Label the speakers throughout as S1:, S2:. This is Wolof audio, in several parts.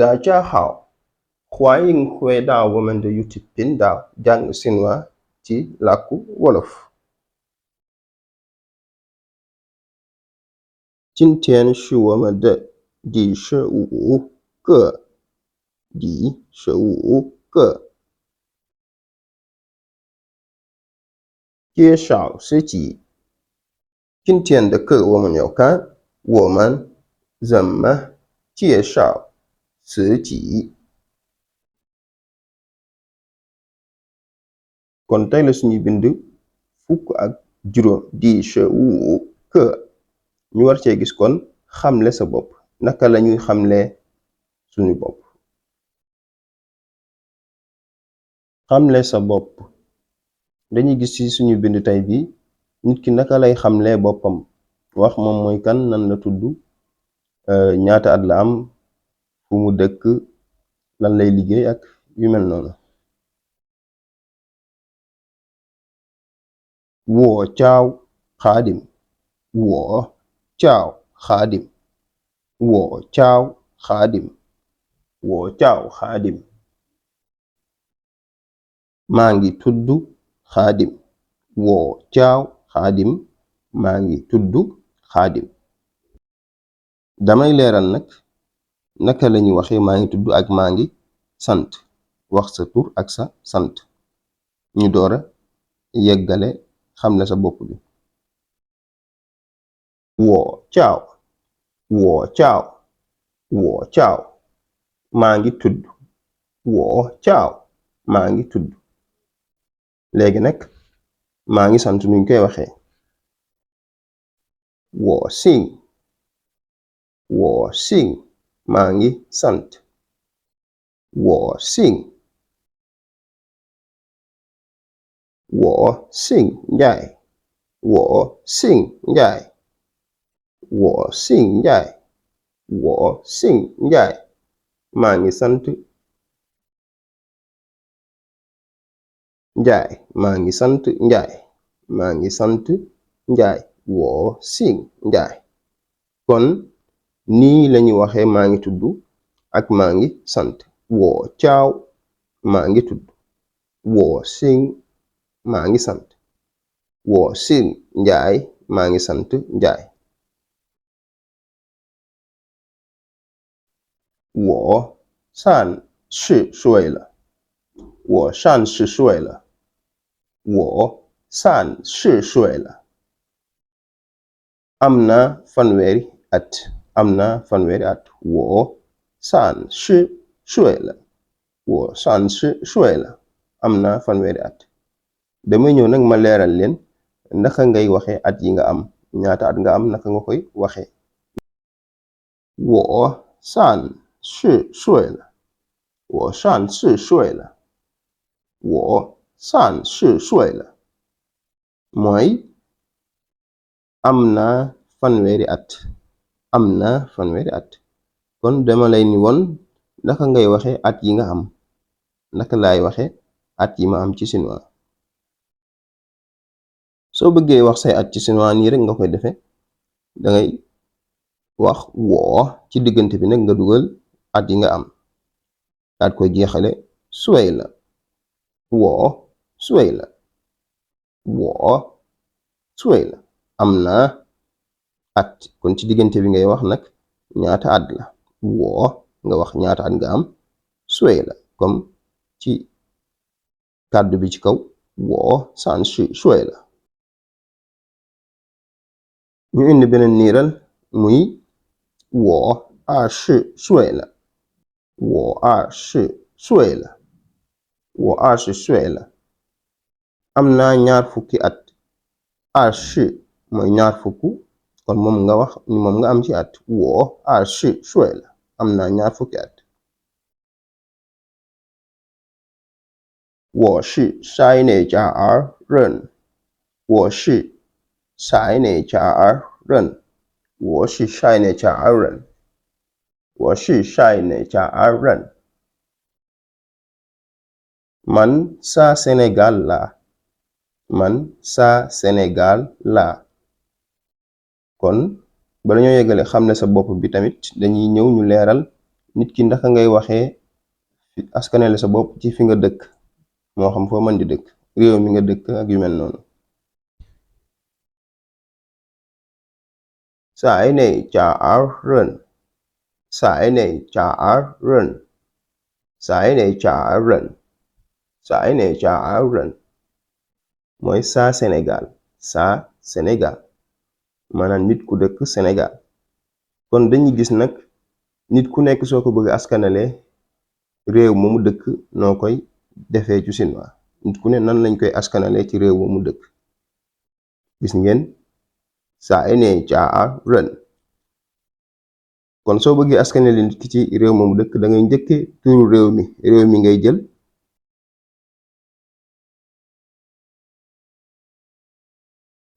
S1: 大家好，欢迎回到我们的 YouTube 频道讲chinois ci làkku wolof。今天是我们的第15个介绍自己。今天的课我们要看我们怎么介绍自己。kon tey la suñuy bind fukk ak juróom di que ñu war cee gis kon xamle sa bopp. Naka la ñuy xamle suñu bopp? xamle sa bopp dañuy gis ci suñu bind tey bi nit ki naka lay xamle boppam, wax moom mooy kan, nan la tudd, ñaata at la am, fu mu dëkk, lan lay liggéey ak yu mel noonu. 我叫Khadim 我叫 Khadim 我叫 Khadim 我叫 Khadim maa ngi tudd Khadim 我叫 Khadim maa ngi tudd Khadim. Damay leeral nag naka la ñuy waxee maa ngi tudd ak maa ngi sant, wax sa tur ak sa sant, ñu doora yeggale xamle sa bopp bi. 我叫 maa ngi tudd 我叫 maa ngi tudd. Léegi nag maa ngi sant nuñ koy waxee. 我姓 maa ngi sant. 我姓 Njaay 我姓 Njaay maa ngi sant Njaay maa ngi sant Njaay 我姓 Njaay. Kon nii lañu waxee maa ngi tudd ak maa ngi sant. 我叫 maa ngi tudd, 我姓 maa ngi sant, 我姓 Njaay maa ngi sant Njaay. 我30岁了我30岁了我30岁了 am na fanweeri at 我30岁了am na fanweeri at. Damay ñëw nag ma leeral leen naka ngay waxe at yi nga am, ñaata at nga am, naka nga koy waxe. 我30岁了mooy am na fanweeri at. Kon dama lay ni woon naka ngay waxe at yi nga am, naka laay waxe at yi ma am ci chinois. Soo bëggee wax say at ci chinois nii rek nga koy defe, dangay wax woo ci diggante bi nag nga dugal at yi nga am, daat koy jeexale suway la am na at. Kon ci diggante bi ngay wax nag ñaata at la, woo nga wax ñaata at nga am, suway la comme ci kàddu bi ci kaw woo 30岁了. ñu indi beneen niiral muy 我20岁了我20岁了 am na ñaar fukki at. 20 mooy ñaar fukk, kon moom nga wax moom nga am ci at. 我20岁了 am na ñaar fukki at. 我是塞内加尔人我是塞内加尔人 man sa Sénégal la. Kon bala ñoo yeggale xamle sa bopp bi tamit dañuy ñëw ñu leeral nit ki ndaka ngay waxee askanale sa bopp ci fi nga dëkk moo xam foo mën di dëkk réew mi nga dëkk ak yu mel noonu. Sải này cha áo rên. Sải này cha áo rên. Sải này cha áo rên. Sải này cha áo rên mooy saa Sénégal, saa Sénégal maanaam nit ku dëkk Sénégal. kon dañuy gis nag nit ku nekk soo ko bëgg askanale réew moomu dëkk noo koy defee ci chinois. nit ku ne nan lañ koy askanale ci réew moomu dëkk. gis ngeen Sải này cha áo rên. kon soo bëggee askanale nit ki ci réew moomu dëkk da ngay njëkke turu réew mi ngay jël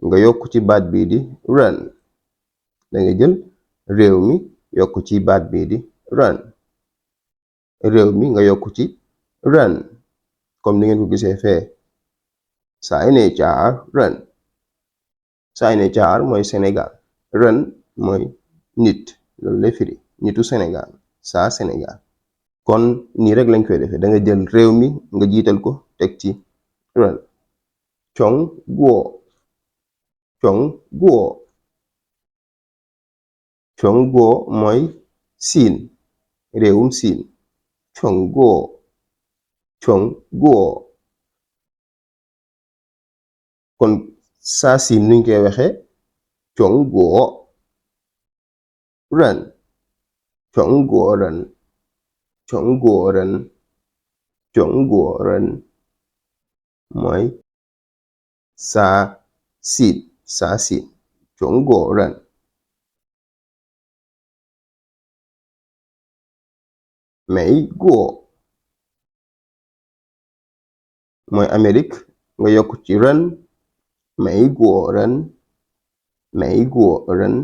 S1: nga yokk ci baat bii di rên. da ngay jël réew mi yokk ci baat bii di rên. réew mi nga yokk ci rên comme ni ngeen ko gisee fee. Sải này cha áo rên. Sải này cha áo mooy Sénégal, rên mooy nit, loolu lay firi nitu Sénégal, saa Sénégal. kon nii rek lañ koy defee da nga jël réew mi nga jiital ko teg ci rên. Chong guo. Chong guo. Chong guo mooy Siin, réewum Siin. Chong guo. Chong guo. kon saa Siin nuñ koy waxee chong guo rên. Chong guo rên. Chong guo rên. Chong guo rên mooy saa Siin, saa Siin. Chong guo rên. Mỹ guo mooy Amérique nga yokk ci rên. Mỹ guo rên. Mỹ guo rên.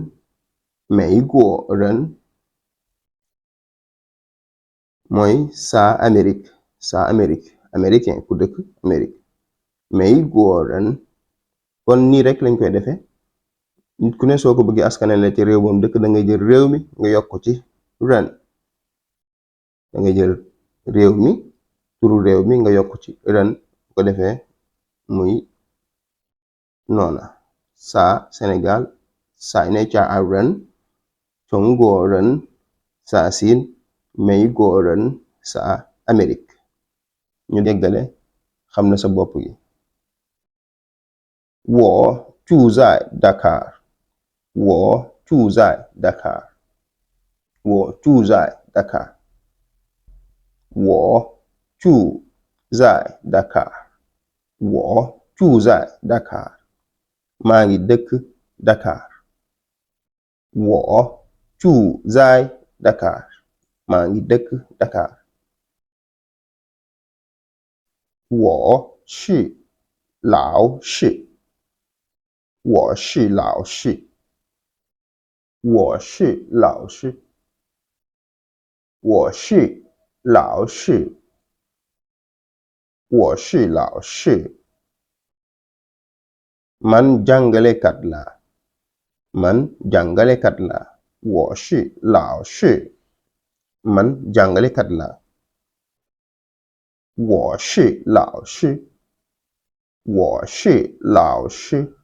S1: Mỹ guo rên mooy saa Amérique, saa Amérique, américain ku dëkk Amérique. Mỹ guo rên. kon nii rek lañ koy defee nit ku ne soo ko bëggee askanale ci réew moom dëkk da ngay jël réew mi nga yokk ci rên. da ngay jël réew mi turu réew mi nga yokk ci rên bu ko defee muy noona saa Sénégal. Sải này cha áo rên. Chong guo rên. saa Siin. Mỹ guo rên. saa Amérique. ñu déggale xam na sa bopp gi. 我住在 Dakar. 我住在 Dakar. 我住在 Dakar. 我住在 Dakar. 我住在 Dakar. maa ngi dëkk Dakar. 我住在 Dakar. maa ngi dëkk Dakar. 我是老师。我是老师。我是老师。我是老师。我是老师。man jàngalekat la. man jàngalekat la. 我是老师。man jàngalekat la. 我是老师。我是老师。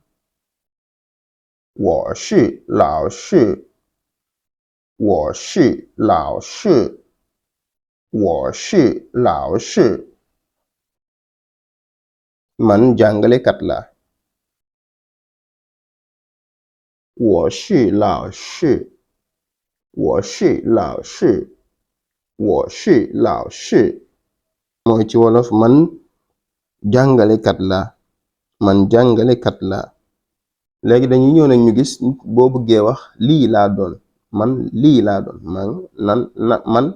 S1: 我是老师。我是老师。我是老师。man jàngalekat la. 我是老师。我是老师。我是老师。mooy ci wolof man jàngalekat la. man jàngalekat la. léegi dañuy ñëw nag ñu gis boo bëggee wax lii laa doon. man lii laa doon. man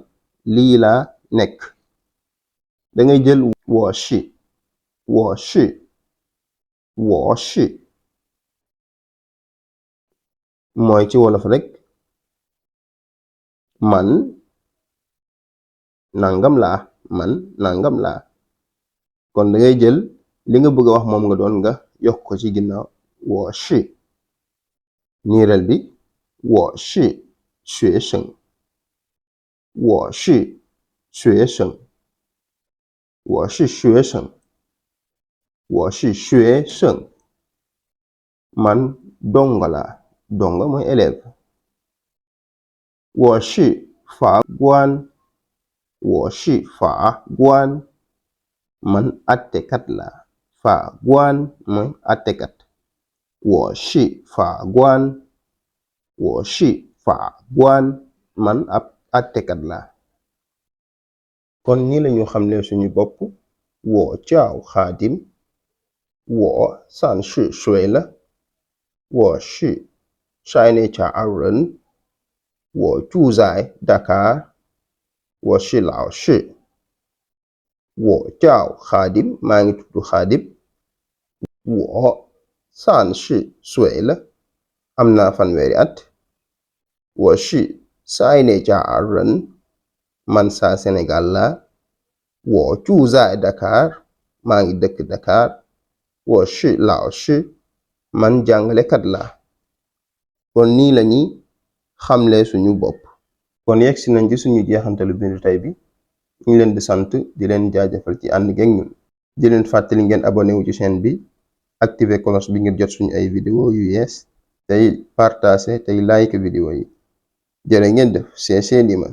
S1: lii laa nekk. da ngay jël 我是。我是。我是mooy ci wolof rek man nangam laa. man nangam laa. kon da ngay jël li nga bëgg a wax moom nga doon nga yokk ko ci ginnaaw 我是niiral bi 我是学生。我是学生，我是学生，我是学生。Man donga la, donga mooy élève. 我是法官，我是法官. Man attekat la,法官mooy attekat. 我是法官，我是法官. Man ab attekat la. kon nii lañu xamle suñu bopp. 我叫Xaadim，我30岁了，我是塞内加尔人，我住在Dakar，我是老师。我叫Xaadim，maa ngi tudd Xaadim。我30岁了，am naa fanweeri at。我是塞内加尔人，man saa Sénégal la。我住在Dakar，maa ngi dëkk Dakar。我是老师，man jàngalekat la. kon nii lañuy xamle suñu bopp. kon yegsi nañ ci suñu jeexantalu bindu tey bi. ñu leen di sant di leen jaajëfal ci ànd geeg ñun. di leen fàttali ngeen abonné wu ci chaîne bi, activer cloche bi ngir jot suñu ay vidéo yu yees, tey partager tey like vidéo yi. jërë ngeen def c'est Lima.